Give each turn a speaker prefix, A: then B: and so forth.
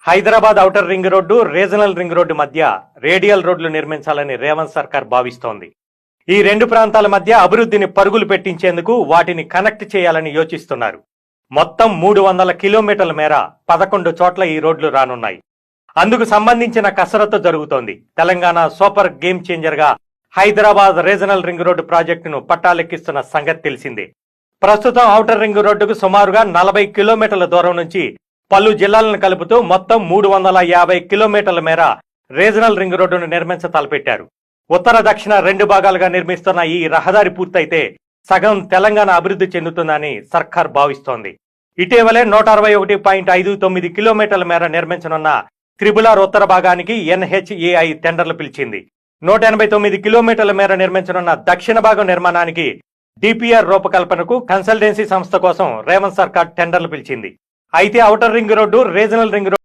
A: Hyderabad outer ring road, regional ring road మధ్య radial రోడ్లు నిర్మించాలని రేవంత్ సర్కార్ భావిస్తోంది. ఈ రెండు ప్రాంతాల మధ్య అభివృద్ధిని పరుగులు పెట్టించేందుకు వాటిని కనెక్ట్ చేయాలని యోచిస్తున్నారు. మొత్తం 300 కిలోమీటర్ల మేర 11 చోట్ల ఈ రోడ్లు రానున్నాయి. అందుకు సంబంధించిన కసరత్తు జరుగుతోంది. తెలంగాణ సూపర్ గేమ్ చేంజర్ గా హైదరాబాద్ రీజనల్ రింగ్ రోడ్డు ప్రాజెక్టును పట్టాలెక్కిస్తున్న సంగతి తెలిసిందే. ప్రస్తుతం ఔటర్ రింగ్ రోడ్డుకు సుమారుగా 40 కిలోమీటర్ల దూరం నుంచి పలు జిల్లాలను కలుపుతూ మొత్తం 350 కిలోమీటర్ల మేర రీజనల్ రింగ్ రోడ్డును నిర్మించ తలపెట్టారు. ఉత్తర దక్షిణ 2 భాగాలుగా నిర్మిస్తున్న ఈ రహదారి పూర్తయితే సగం తెలంగాణ అభివృద్ధి చెందుతుందని సర్కార్ భావిస్తోంది. ఇటీవలే 161.59 కిలోమీటర్ల మేర నిర్మించనున్న త్రిబులార్ ఉత్తర భాగానికి NHAI టెండర్లు పిలిచింది. 189 కిలోమీటర్ల మేర నిర్మించనున్న దక్షిణ భాగం నిర్మాణానికి DPR రూపకల్పనకు కన్సల్టెన్సీ సంస్థ కోసం రేవంత్ సర్కార్ టెండర్లు పిలిచింది. అయితే outer ring road, regional ring road